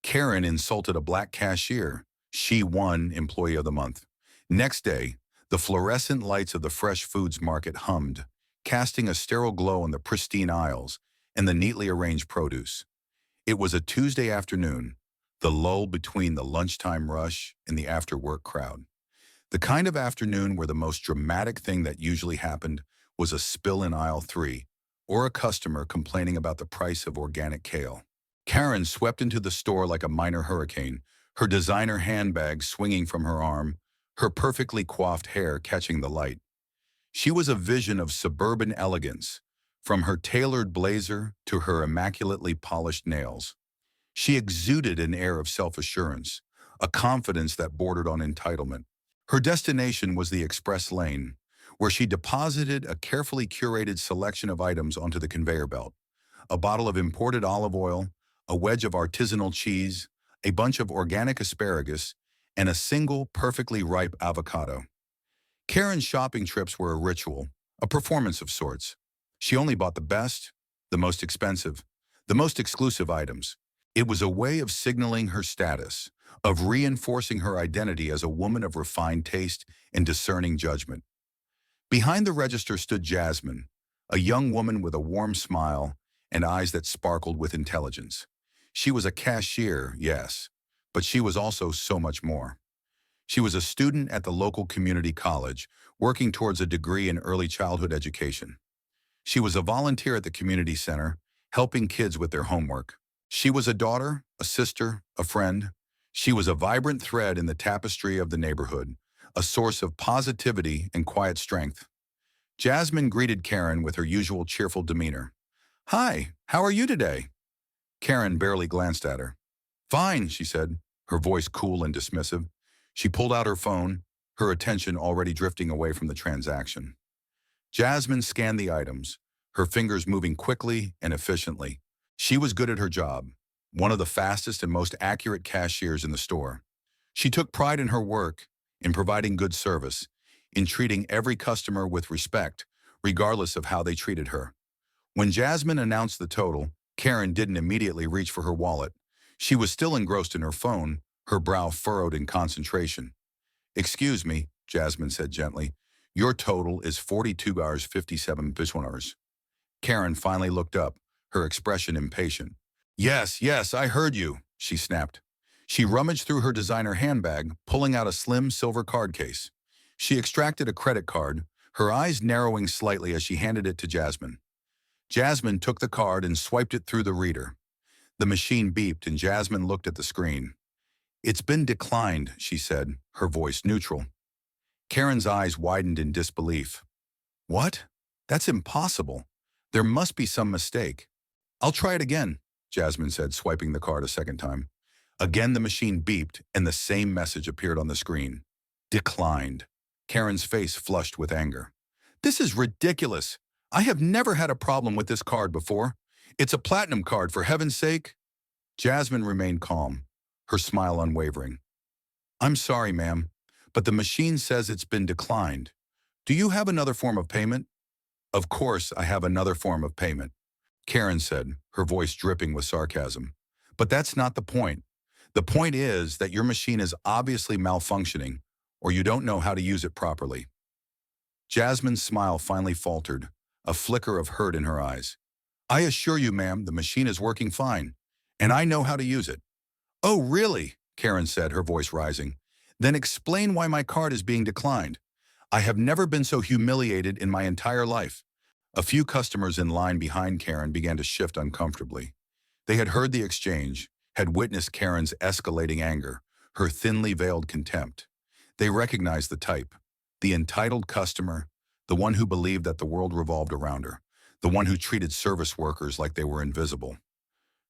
Karen insulted a black cashier. She won Employee of the Month. Next day, the fluorescent lights of the fresh foods market hummed, casting a sterile glow on the pristine aisles and the neatly arranged produce. It was a Tuesday afternoon, the lull between the lunchtime rush and the after-work crowd. The kind of afternoon where the most dramatic thing that usually happened was a spill in aisle 3, or a customer complaining about the price of organic kale. Karen swept into the store like a minor hurricane, her designer handbag swinging from her arm, her perfectly coiffed hair catching the light. She was a vision of suburban elegance, from her tailored blazer to her immaculately polished nails. She exuded an air of self-assurance, a confidence that bordered on entitlement. Her destination was the express lane, where she deposited a carefully curated selection of items onto the conveyor belt. A bottle of imported olive oil, a wedge of artisanal cheese, a bunch of organic asparagus, and a single perfectly ripe avocado. Karen's shopping trips were a ritual, a performance of sorts. She only bought the best, the most expensive, the most exclusive items. It was a way of signaling her status, of reinforcing her identity as a woman of refined taste and discerning judgment. Behind the register stood Jasmine, a young woman with a warm smile and eyes that sparkled with intelligence. She was a cashier, yes, but she was also so much more. She was a student at the local community college, working towards a degree in early childhood education. She was a volunteer at the community center, helping kids with their homework. She was a daughter, a sister, a friend. She was a vibrant thread in the tapestry of the neighborhood, a source of positivity and quiet strength. Jasmine greeted Karen with her usual cheerful demeanor. "Hi, how are you today?" Karen barely glanced at her. "Fine," she said, her voice cool and dismissive. She pulled out her phone, her attention already drifting away from the transaction. Jasmine scanned the items, her fingers moving quickly and efficiently. She was good at her job, one of the fastest and most accurate cashiers in the store. She took pride in her work, in providing good service, in treating every customer with respect, regardless of how they treated her. When Jasmine announced the total, Karen didn't immediately reach for her wallet. She was still engrossed in her phone, her brow furrowed in concentration. "Excuse me," Jasmine said gently. "Your total is $42.57." Karen finally looked up, her expression impatient. Yes, I heard you," she snapped. She rummaged through her designer handbag, pulling out a slim silver card case. She extracted a credit card, her eyes narrowing slightly as she handed it to Jasmine. Jasmine took the card and swiped it through the reader. The machine beeped and Jasmine looked at the screen. "It's been declined," she said, her voice neutral. Karen's eyes widened in disbelief. "What? That's impossible. There must be some mistake." "I'll try it again," Jasmine said, swiping the card a second time. Again the machine beeped and the same message appeared on the screen. "Declined." Karen's face flushed with anger. "This is ridiculous. I have never had a problem with this card before. It's a platinum card, for heaven's sake." Jasmine remained calm, her smile unwavering. "I'm sorry, ma'am, but the machine says it's been declined. Do you have another form of payment?" "Of course I have another form of payment," Karen said, her voice dripping with sarcasm. "But that's not the point. The point is that your machine is obviously malfunctioning, or you don't know how to use it properly." Jasmine's smile finally faltered, a flicker of hurt in her eyes. "I assure you, ma'am, the machine is working fine, and I know how to use it." "Oh, really?" Karen said, her voice rising. "Then explain why my card is being declined. I have never been so humiliated in my entire life." A few customers in line behind Karen began to shift uncomfortably. They had heard the exchange, had witnessed Karen's escalating anger, her thinly veiled contempt. They recognized the type, the entitled customer, the one who believed that the world revolved around her, the one who treated service workers like they were invisible.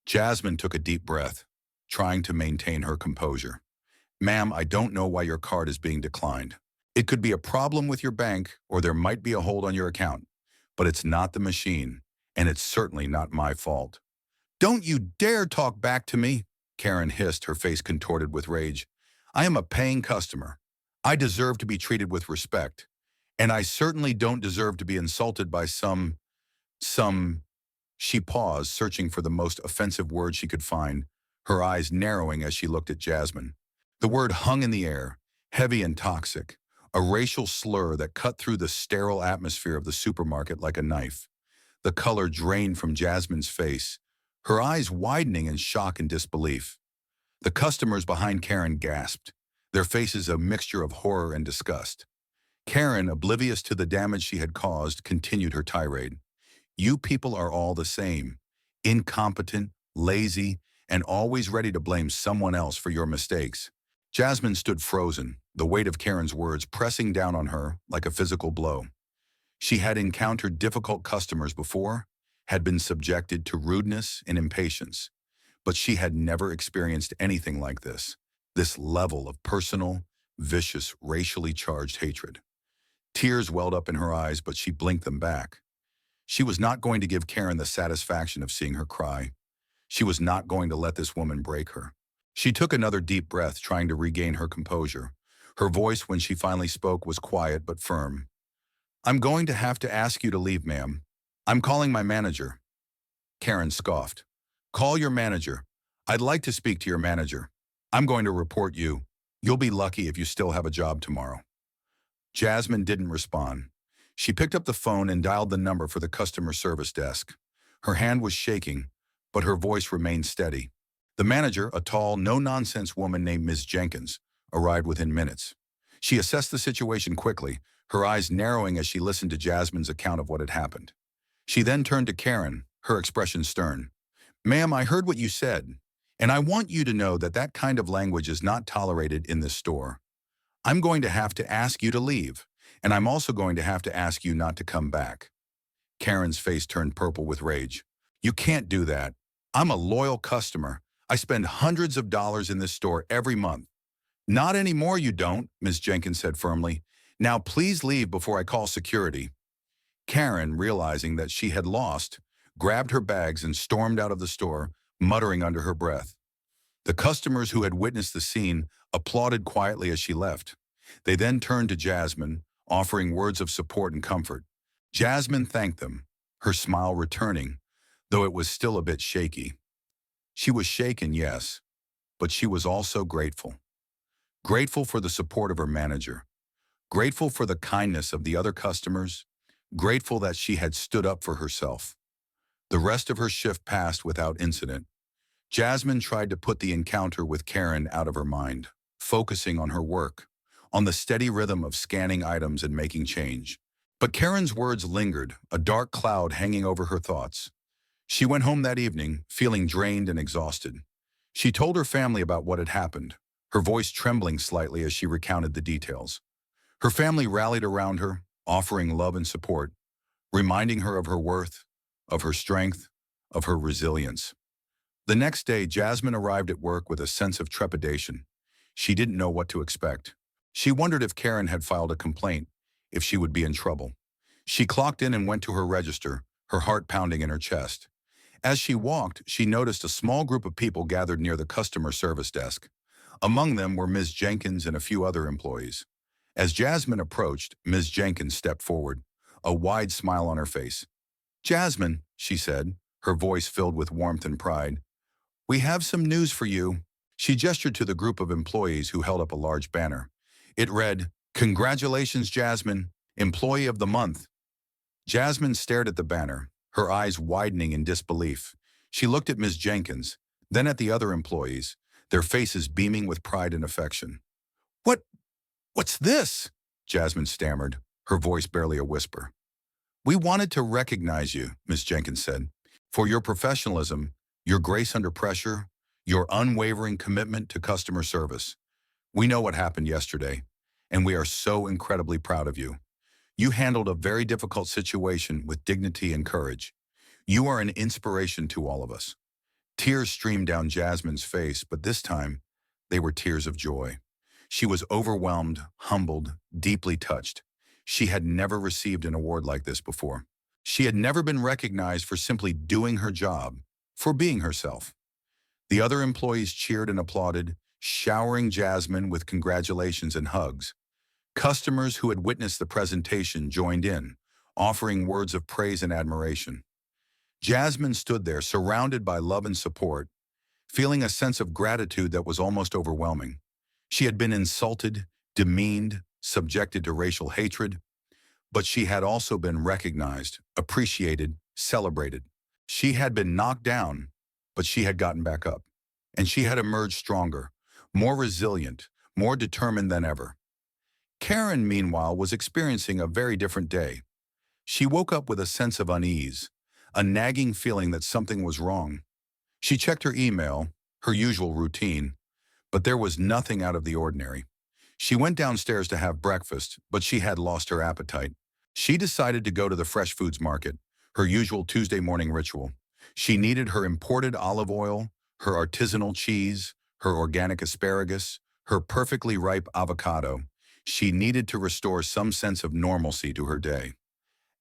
Jasmine took a deep breath, trying to maintain her composure. "Ma'am, I don't know why your card is being declined. It could be a problem with your bank, or there might be a hold on your account. But it's not the machine, and it's certainly not my fault." "Don't you dare talk back to me," Karen hissed, her face contorted with rage. "I am a paying customer. I deserve to be treated with respect. And I certainly don't deserve to be insulted by some... She paused, searching for the most offensive word she could find, her eyes narrowing as she looked at Jasmine. The word hung in the air, heavy and toxic, a racial slur that cut through the sterile atmosphere of the supermarket like a knife. The color drained from Jasmine's face, her eyes widening in shock and disbelief. The customers behind Karen gasped, their faces a mixture of horror and disgust. Karen, oblivious to the damage she had caused, continued her tirade. You people are all the same, incompetent, lazy, and always ready to blame someone else for your mistakes. Jasmine stood frozen, the weight of Karen's words pressing down on her like a physical blow. She had encountered difficult customers before, had been subjected to rudeness and impatience, but she had never experienced anything like this level of personal, vicious, racially charged hatred. Tears welled up in her eyes, but she blinked them back. She was not going to give Karen the satisfaction of seeing her cry. She was not going to let this woman break her. She took another deep breath, trying to regain her composure. Her voice, when she finally spoke, was quiet but firm. I'm going to have to ask you to leave, ma'am. I'm calling my manager. Karen scoffed. Call your manager. I'd like to speak to your manager. I'm going to report you. You'll be lucky if you still have a job tomorrow. Jasmine didn't respond. She picked up the phone and dialed the number for the customer service desk. Her hand was shaking, but her voice remained steady. The manager, a tall, no-nonsense woman named Ms. Jenkins, arrived within minutes. She assessed the situation quickly, her eyes narrowing as she listened to Jasmine's account of what had happened. She then turned to Karen, her expression stern. Ma'am, I heard what you said, and I want you to know that that kind of language is not tolerated in this store. I'm going to have to ask you to leave, and I'm also going to have to ask you not to come back. Karen's face turned purple with rage. You can't do that. I'm a loyal customer. I spend hundreds of dollars in this store every month. Not anymore, you don't, Ms. Jenkins said firmly. Now please leave before I call security. Karen, realizing that she had lost, grabbed her bags and stormed out of the store, muttering under her breath. The customers who had witnessed the scene applauded quietly as she left. They then turned to Jasmine, offering words of support and comfort. Jasmine thanked them, her smile returning, though it was still a bit shaky. She was shaken, yes, but she was also grateful. Grateful for the support of her manager. Grateful for the kindness of the other customers. Grateful that she had stood up for herself. The rest of her shift passed without incident. Jasmine tried to put the encounter with Karen out of her mind, focusing on her work, on the steady rhythm of scanning items and making change. But Karen's words lingered, a dark cloud hanging over her thoughts. She went home that evening, feeling drained and exhausted. She told her family about what had happened, her voice trembling slightly as she recounted the details. Her family rallied around her, offering love and support, reminding her of her worth, of her strength, of her resilience. The next day, Jasmine arrived at work with a sense of trepidation. She didn't know what to expect. She wondered if Karen had filed a complaint, if she would be in trouble. She clocked in and went to her register, her heart pounding in her chest. As she walked, she noticed a small group of people gathered near the customer service desk. Among them were Ms. Jenkins and a few other employees. As Jasmine approached, Ms. Jenkins stepped forward, a wide smile on her face. Jasmine, she said, her voice filled with warmth and pride, we have some news for you. She gestured to the group of employees who held up a large banner. It read, Congratulations, Jasmine, Employee of the Month. Jasmine stared at the banner, her eyes widening in disbelief. She looked at Ms. Jenkins, then at the other employees, their faces beaming with pride and affection. What's this? Jasmine stammered, her voice barely a whisper. We wanted to recognize you, Ms. Jenkins said, for your professionalism, your grace under pressure, your unwavering commitment to customer service. We know what happened yesterday, and we are so incredibly proud of you. You handled a very difficult situation with dignity and courage. You are an inspiration to all of us. Tears streamed down Jasmine's face, but this time, they were tears of joy. She was overwhelmed, humbled, deeply touched. She had never received an award like this before. She had never been recognized for simply doing her job, for being herself. The other employees cheered and applauded, showering Jasmine with congratulations and hugs. Customers who had witnessed the presentation joined in, offering words of praise and admiration. Jasmine stood there, surrounded by love and support, feeling a sense of gratitude that was almost overwhelming. She had been insulted, demeaned, subjected to racial hatred, but she had also been recognized, appreciated, celebrated. She had been knocked down, but she had gotten back up. And she had emerged stronger, more resilient, more determined than ever. Karen, meanwhile, was experiencing a very different day. She woke up with a sense of unease, a nagging feeling that something was wrong. She checked her email, her usual routine, but there was nothing out of the ordinary. She went downstairs to have breakfast, but she had lost her appetite. She decided to go to the fresh foods market, her usual Tuesday morning ritual. She needed her imported olive oil, her artisanal cheese, her organic asparagus, her perfectly ripe avocado. She needed to restore some sense of normalcy to her day.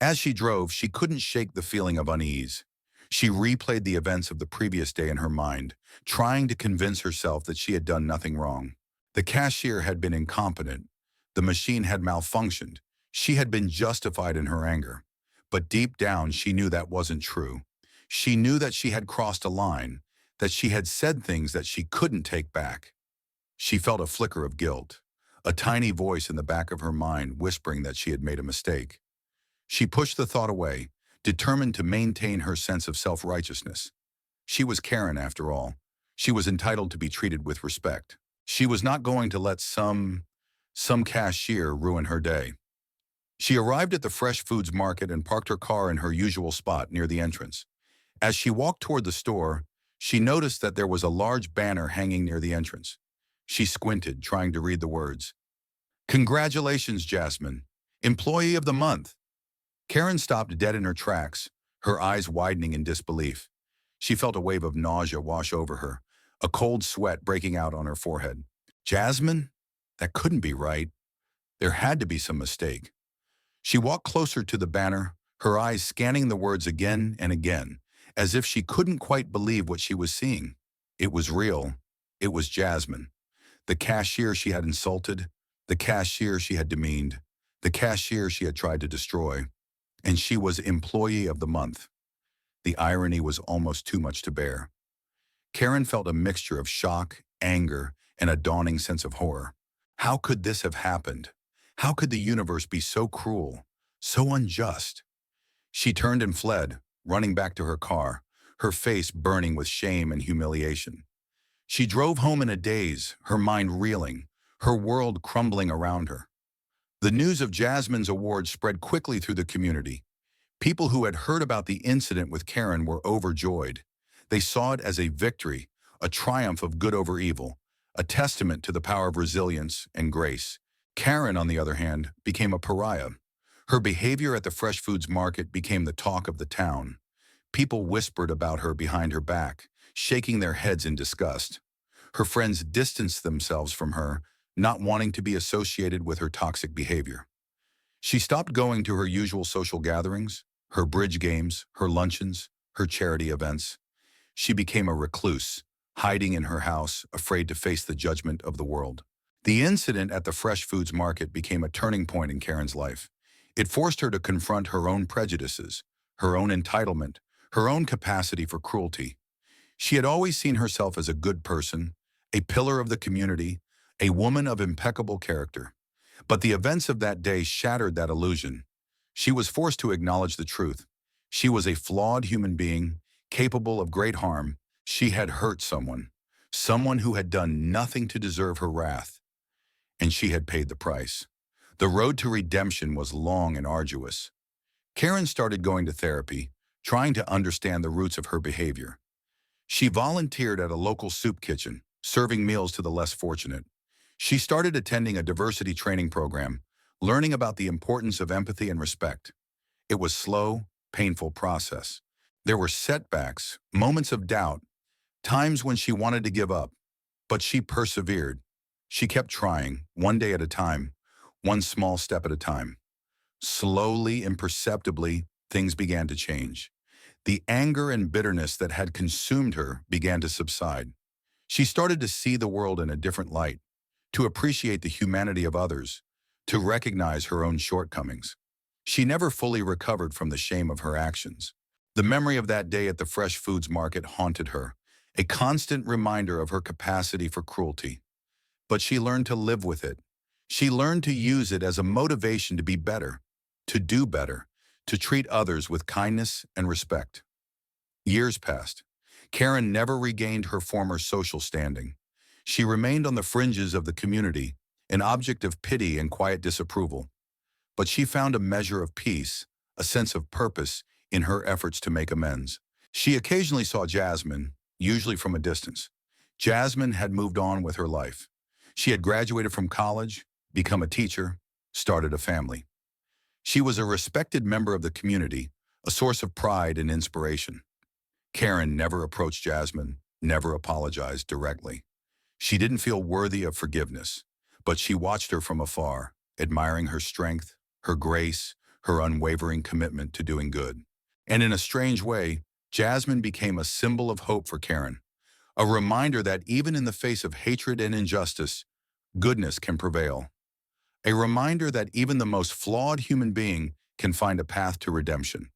As she drove, she couldn't shake the feeling of unease. She replayed the events of the previous day in her mind, trying to convince herself that she had done nothing wrong. The cashier had been incompetent. The machine had malfunctioned. She had been justified in her anger. But deep down, she knew that wasn't true. She knew that she had crossed a line, that she had said things that she couldn't take back. She felt a flicker of guilt, a tiny voice in the back of her mind whispering that she had made a mistake. She pushed the thought away, determined to maintain her sense of self-righteousness. She was Karen, after all. She was entitled to be treated with respect. She was not going to let some cashier ruin her day. She arrived at the fresh foods market and parked her car in her usual spot near the entrance. As she walked toward the store, she noticed that there was a large banner hanging near the entrance. She squinted, trying to read the words. "Congratulations, Jasmine. Employee of the month." Karen stopped dead in her tracks, her eyes widening in disbelief. She felt a wave of nausea wash over her, a cold sweat breaking out on her forehead. Jasmine? That couldn't be right. There had to be some mistake. She walked closer to the banner, her eyes scanning the words again and again, as if she couldn't quite believe what she was seeing. It was real. It was Jasmine. The cashier she had insulted, the cashier she had demeaned, the cashier she had tried to destroy. And she was employee of the month. The irony was almost too much to bear. Karen felt a mixture of shock, anger, and a dawning sense of horror. How could this have happened? How could the universe be so cruel, so unjust? She turned and fled, running back to her car, her face burning with shame and humiliation. She drove home in a daze, her mind reeling, her world crumbling around her. The news of Jasmine's award spread quickly through the community. People who had heard about the incident with Karen were overjoyed. They saw it as a victory, a triumph of good over evil, a testament to the power of resilience and grace. Karen, on the other hand, became a pariah. Her behavior at the fresh foods market became the talk of the town. People whispered about her behind her back, shaking their heads in disgust. Her friends distanced themselves from her, not wanting to be associated with her toxic behavior. She stopped going to her usual social gatherings, her bridge games, her luncheons, her charity events. She became a recluse, hiding in her house, afraid to face the judgment of the world. The incident at the fresh foods market became a turning point in Karen's life. It forced her to confront her own prejudices, her own entitlement, her own capacity for cruelty. She had always seen herself as a good person, a pillar of the community, a woman of impeccable character. But the events of that day shattered that illusion. She was forced to acknowledge the truth. She was a flawed human being, capable of great harm. She had hurt someone who had done nothing to deserve her wrath. And she had paid the price. The road to redemption was long and arduous. Karen started going to therapy, trying to understand the roots of her behavior. She volunteered at a local soup kitchen, serving meals to the less fortunate. She started attending a diversity training program, learning about the importance of empathy and respect. It was a slow, painful process. There were setbacks, moments of doubt, times when she wanted to give up, but she persevered. She kept trying, one day at a time, one small step at a time. Slowly, imperceptibly, things began to change. The anger and bitterness that had consumed her began to subside. She started to see the world in a different light, to appreciate the humanity of others, to recognize her own shortcomings. She never fully recovered from the shame of her actions. The memory of that day at the fresh foods market haunted her, a constant reminder of her capacity for cruelty. But she learned to live with it. She learned to use it as a motivation to be better, to do better, to treat others with kindness and respect. Years passed. Karen never regained her former social standing. She remained on the fringes of the community, an object of pity and quiet disapproval. But she found a measure of peace, a sense of purpose, in her efforts to make amends. She occasionally saw Jasmine, usually from a distance. Jasmine had moved on with her life. She had graduated from college, become a teacher, started a family. She was a respected member of the community, a source of pride and inspiration. Karen never approached Jasmine, never apologized directly. She didn't feel worthy of forgiveness, but she watched her from afar, admiring her strength, her grace, her unwavering commitment to doing good. And in a strange way, Jasmine became a symbol of hope for Karen, a reminder that even in the face of hatred and injustice, goodness can prevail. A reminder that even the most flawed human being can find a path to redemption.